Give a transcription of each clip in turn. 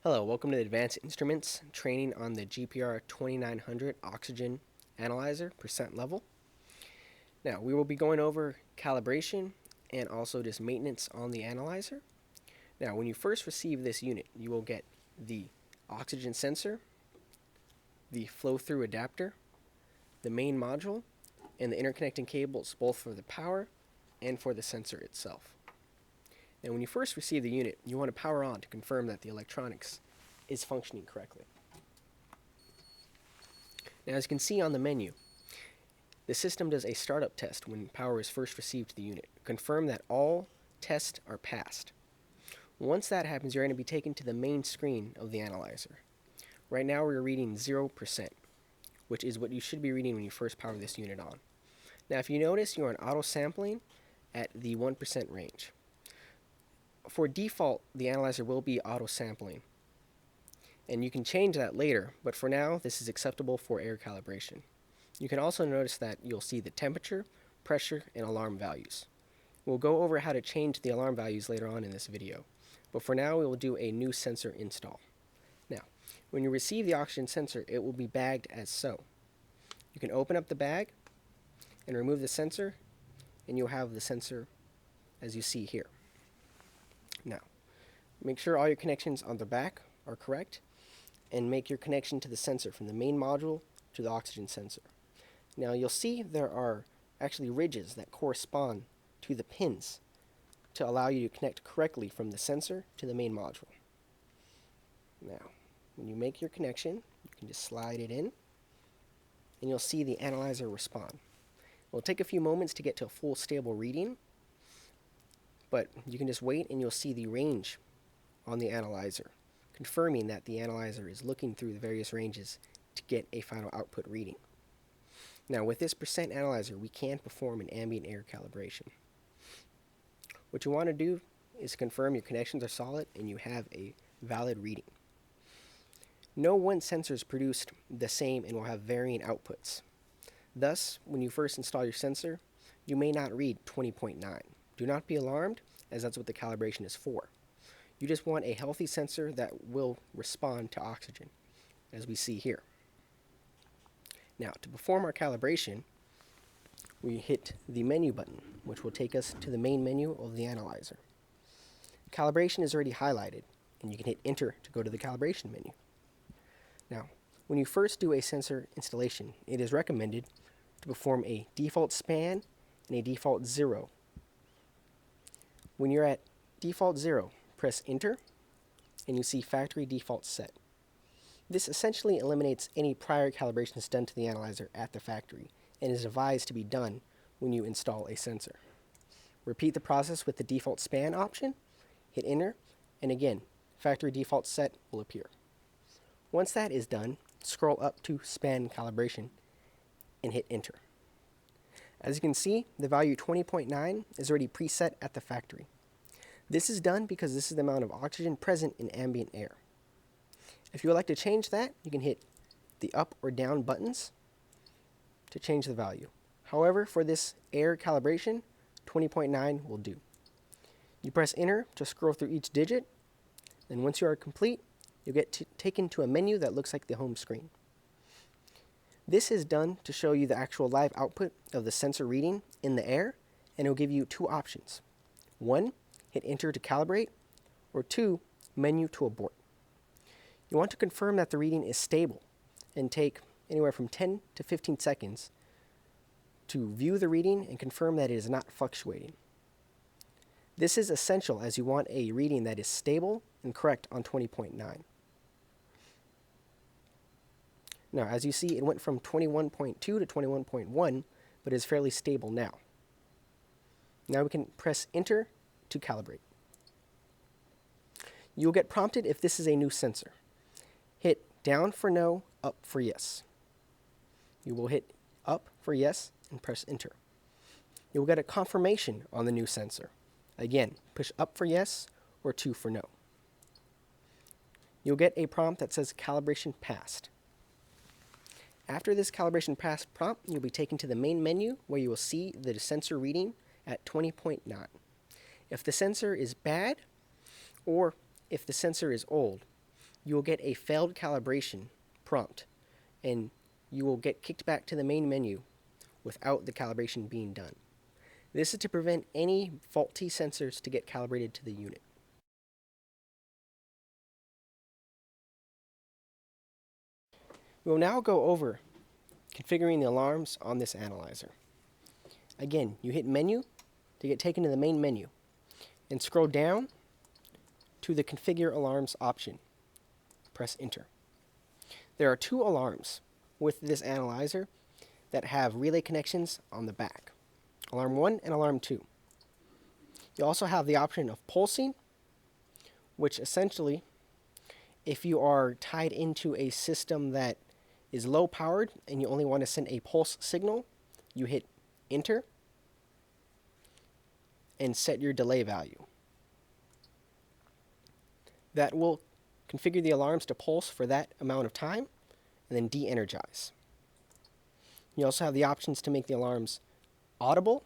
Hello, welcome to the Advanced Instruments training on the GPR-2900 oxygen analyzer percent level. Now, we will be going over calibration and also just maintenance on the analyzer. Now, when you first receive this unit, you will get the oxygen sensor, the flow-through adapter, the main module, and the interconnecting cables both for the power and for the sensor itself. Now, when you first receive the unit, you want to power on to confirm that the electronics is functioning correctly. Now, as you can see on the menu, the system does a startup test when power is first received to the unit. Confirm that all tests are passed. Once that happens, you're going to be taken to the main screen of the analyzer. Right now, we're reading 0%, which is what you should be reading when you first power this unit on. Now, if you notice, you're on auto sampling at the 1% range. For default, the analyzer will be auto sampling, and you can change that later, but for now this is acceptable for air calibration. You can also notice that you'll see the temperature, pressure, and alarm values. We'll go over how to change the alarm values later on in this video, but for now we will do a new sensor install. Now, when you receive the oxygen sensor, it will be bagged as so. You can open up the bag and remove the sensor, and you'll have the sensor as you see here. Now, make sure all your connections on the back are correct, and make your connection to the sensor from the main module to the oxygen sensor. Now, you'll see there are actually ridges that correspond to the pins to allow you to connect correctly from the sensor to the main module. Now, when you make your connection, you can just slide it in, and you'll see the analyzer respond. It will take a few moments to get to a full stable reading, but you can just wait and you'll see the range on the analyzer, confirming that the analyzer is looking through the various ranges to get a final output reading. Now, with this percent analyzer, we can perform an ambient air calibration. What you want to do is confirm your connections are solid and you have a valid reading. No one sensor is produced the same and will have varying outputs. Thus, when you first install your sensor, you may not read 20.9. Do not be alarmed, as that's what the calibration is for. You just want a healthy sensor that will respond to oxygen, as we see here. Now, to perform our calibration, we hit the menu button, which will take us to the main menu of the analyzer. Calibration is already highlighted, and you can hit Enter to go to the calibration menu. Now, when you first do a sensor installation, it is recommended to perform a default span and a default 0. When you're at default 0, press Enter, and you see Factory Default Set. This essentially eliminates any prior calibrations done to the analyzer at the factory, and is advised to be done when you install a sensor. Repeat the process with the default span option, hit Enter, and again, Factory Default Set will appear. Once that is done, scroll up to Span Calibration and hit Enter. As you can see, the value 20.9 is already preset at the factory. This is done because this is the amount of oxygen present in ambient air. If you would like to change that, you can hit the up or down buttons to change the value. However, for this air calibration, 20.9 will do. You press Enter to scroll through each digit, and once you are complete, you'll get taken to a menu that looks like the home screen. This is done to show you the actual live output of the sensor reading in the air, and it will give you two options. 1, hit Enter to calibrate, or 2, menu to abort. You want to confirm that the reading is stable and take anywhere from 10 to 15 seconds to view the reading and confirm that it is not fluctuating. This is essential as you want a reading that is stable and correct on 20.9. Now, as you see, it went from 21.2 to 21.1, but is fairly stable now. Now we can press Enter to calibrate. You'll get prompted if this is a new sensor. Hit down for no, up for yes. You will hit up for yes and press Enter. You will get a confirmation on the new sensor. Again, push up for yes or 2 for no. You'll get a prompt that says calibration passed. After this calibration pass prompt, you'll be taken to the main menu where you will see the sensor reading at 20.9. If the sensor is bad or if the sensor is old, you will get a failed calibration prompt, and you will get kicked back to the main menu without the calibration being done. This is to prevent any faulty sensors to get calibrated to the unit. We will now go over configuring the alarms on this analyzer. Again, you hit Menu to get taken to the main menu, and scroll down to the Configure Alarms option. Press Enter. There are two alarms with this analyzer that have relay connections on the back, Alarm 1 and Alarm 2. You also have the option of pulsing, which essentially, if you are tied into a system that is low powered and you only want to send a pulse signal, you hit Enter and set your delay value. That will configure the alarms to pulse for that amount of time and then de-energize. You also have the options to make the alarms audible,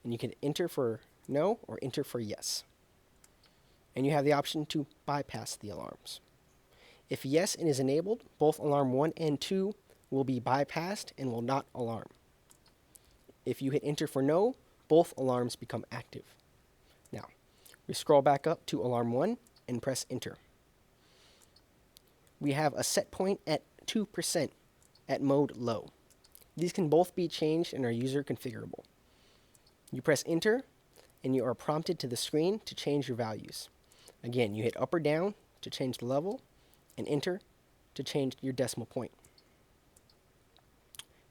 and you can enter for no or enter for yes. And you have the option to bypass the alarms. If yes and is enabled, both alarm 1 and 2 will be bypassed and will not alarm. If you hit enter for no, both alarms become active. Now, we scroll back up to alarm 1 and press enter. We have a set point at 2% at mode low. These can both be changed and are user configurable. You press enter and you are prompted to the screen to change your values. Again, you hit up or down to change the level and enter to change your decimal point.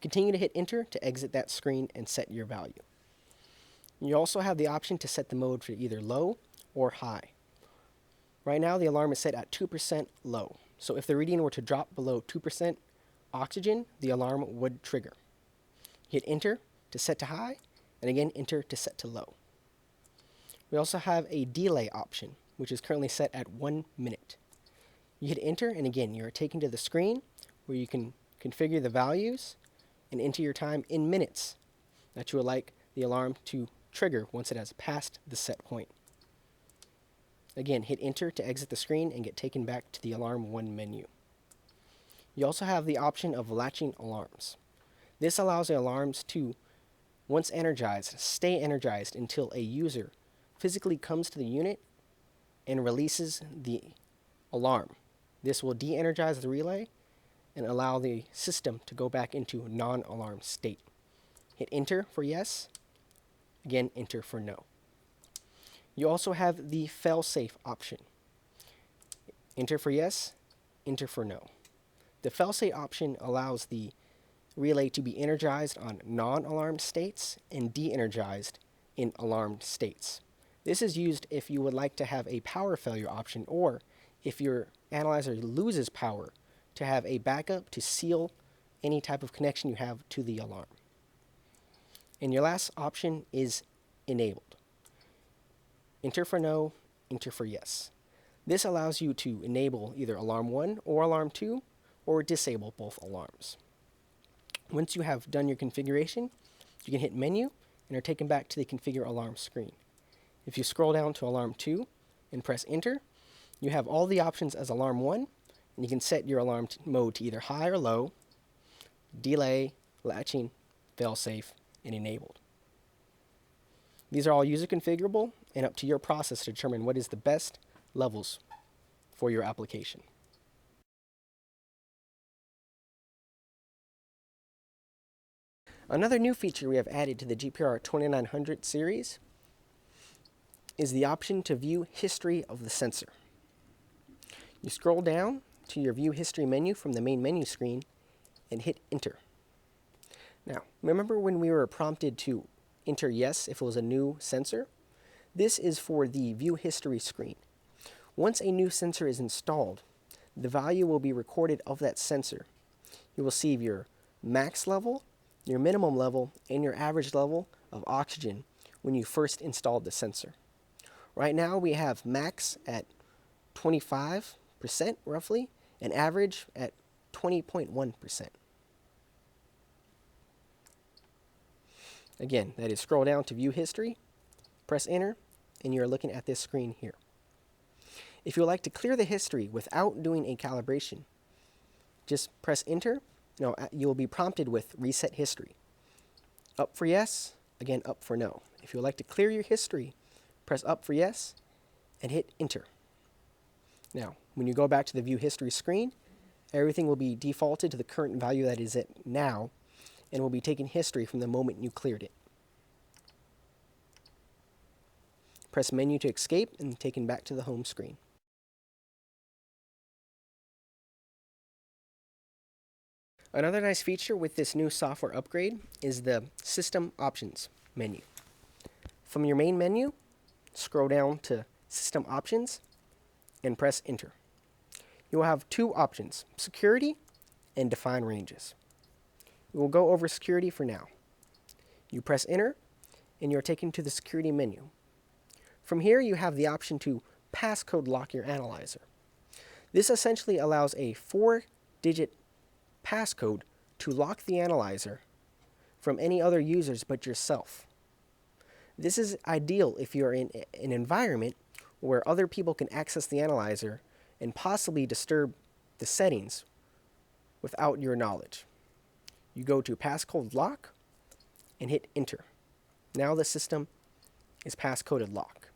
Continue to hit enter to exit that screen and set your value. You also have the option to set the mode for either low or high. Right now the alarm is set at 2% low. So if the reading were to drop below 2% oxygen, the alarm would trigger. Hit enter to set to high, and again enter to set to low. We also have a delay option, which is currently set at 1 minute. You hit enter, and again you are taken to the screen where you can configure the values and enter your time in minutes that you would like the alarm to trigger once it has passed the set point. Again, hit enter to exit the screen and get taken back to the alarm 1 menu. You also have the option of latching alarms. This allows the alarms to, once energized, stay energized until a user physically comes to the unit and releases the alarm. This will de-energize the relay and allow the system to go back into a non-alarm state. Hit enter for yes, again enter for no. You also have the fail-safe option. Enter for yes, enter for no. The fail-safe option allows the relay to be energized on non-alarmed states and de-energized in alarmed states. This is used if you would like to have a power failure option, or if your analyzer loses power, to have a backup to seal any type of connection you have to the alarm. And your last option is enabled. Enter for no, enter for yes. This allows you to enable either alarm 1 or alarm 2, or disable both alarms. Once you have done your configuration, you can hit menu and are taken back to the configure alarm screen. If you scroll down to alarm 2 and press enter, you have all the options as alarm 1, and you can set your alarm mode to either high or low, delay, latching, fail-safe, and enabled. These are all user configurable and up to your process to determine what is the best levels for your application. Another new feature we have added to the GPR-2900 series is the option to view history of the sensor. You scroll down to your view history menu from the main menu screen and hit enter. Now, remember when we were prompted to enter yes if it was a new sensor? This is for the view history screen. Once a new sensor is installed, the value will be recorded of that sensor. You will see your max level, your minimum level, and your average level of oxygen when you first installed the sensor. Right now we have max at 25% roughly, and average at 20.1%. Again, that is scroll down to view history, press enter, and you're looking at this screen here. If you would like to clear the history without doing a calibration, just press enter. You will be prompted with reset history. Up for yes, again up for no. If you would like to clear your history, press up for yes and hit enter. Now, when you go back to the view history screen, everything will be defaulted to the current value that is at now and will be taking history from the moment you cleared it. Press menu to escape and taken back to the home screen. Another nice feature with this new software upgrade is the System Options menu. From your main menu, scroll down to System Options and press Enter. You will have two options, Security and Define Ranges. We will go over Security for now. You press Enter and you're taken to the Security menu. From here, you have the option to passcode lock your analyzer. This essentially allows a 4-digit passcode to lock the analyzer from any other users but yourself. This is ideal if you're in an environment where other people can access the analyzer and possibly disturb the settings without your knowledge. You go to passcode lock and hit enter. Now the system is passcoded lock.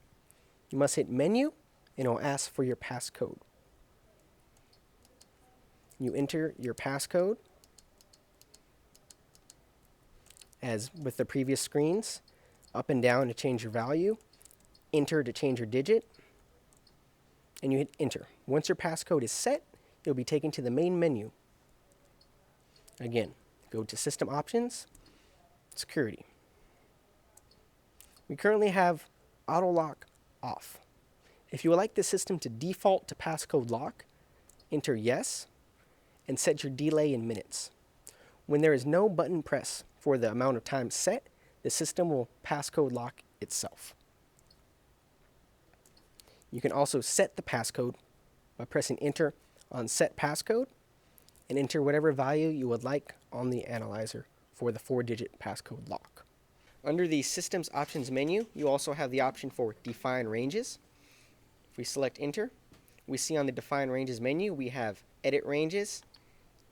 You must hit menu and it will ask for your passcode. You enter your passcode. As with the previous screens, up and down to change your value, enter to change your digit, and you hit enter. Once your passcode is set, you'll be taken to the main menu. Again, go to System Options, Security. We currently have Auto Lock off. If you would like the system to default to passcode lock, enter yes, and set your delay in minutes. When there is no button press for the amount of time set, the system will passcode lock itself. You can also set the passcode by pressing enter on set passcode and enter whatever value you would like on the analyzer for the 4-digit passcode lock. Under the Systems Options menu, you also have the option for Define Ranges. If we select enter, we see on the Define Ranges menu we have Edit Ranges,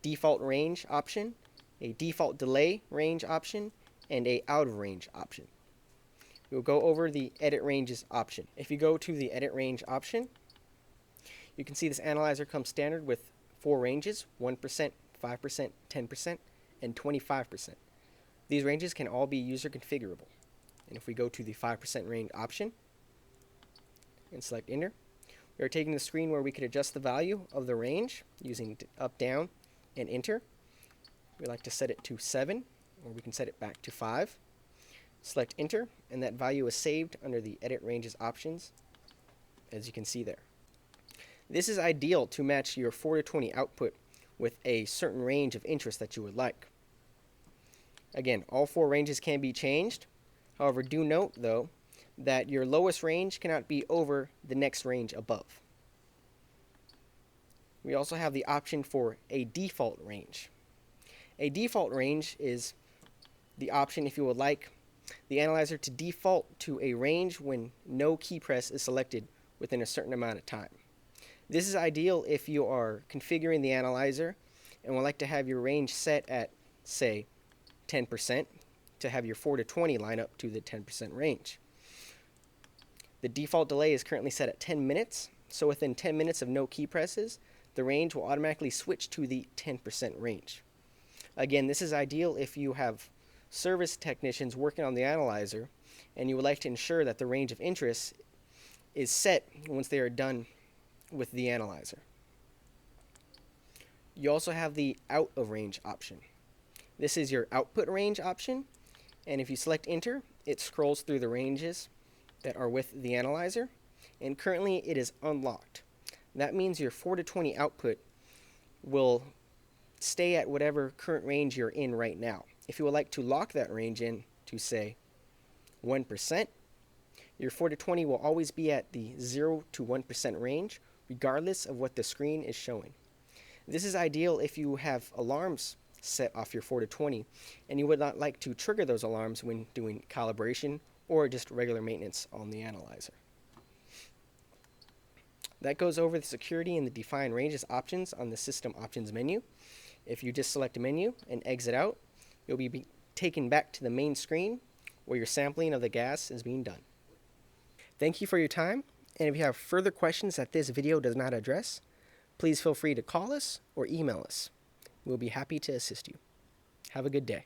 Default Range option, a Default Delay Range option, and a Out of Range option. We'll go over the Edit Ranges option. If you go to the Edit Range option, you can see this analyzer comes standard with 4 ranges, 1%, 5%, 10%, and 25%. These ranges can all be user configurable. And if we go to the 5% range option and select enter, we are taking the screen where we could adjust the value of the range using up, down, and enter. We like to set it to 7, or we can set it back to 5. Select enter, and that value is saved under the Edit Ranges options, as you can see there. This is ideal to match your 4 to 20 output with a certain range of interest that you would like. Again, all 4 ranges can be changed. However, do note, though, that your lowest range cannot be over the next range above. We also have the option for a default range. A default range is the option if you would like the analyzer to default to a range when no key press is selected within a certain amount of time. This is ideal if you are configuring the analyzer and would like to have your range set at, say, 10% to have your 4 to 20 line up to the 10% range. The default delay is currently set at 10 minutes, so within 10 minutes of no key presses, the range will automatically switch to the 10% range. Again, this is ideal if you have service technicians working on the analyzer and you would like to ensure that the range of interest is set once they are done with the analyzer. You also have the out of range option. This is your output range option, and if you select enter, it scrolls through the ranges that are with the analyzer, and currently it is unlocked. That means your 4 to 20 output will stay at whatever current range you're in right now. If you would like to lock that range in to, say, 1%, your 4 to 20 will always be at the 0 to 1% range, regardless of what the screen is showing. This is ideal if you have alarms set off your 4 to 20 and you would not like to trigger those alarms when doing calibration or just regular maintenance on the analyzer. That goes over the security and the define ranges options on the system options menu. If you just select a menu and exit out, you'll be taken back to the main screen where your sampling of the gas is being done. Thank you for your time, and if you have further questions that this video does not address, please feel free to call us or email us. We'll be happy to assist you. Have a good day.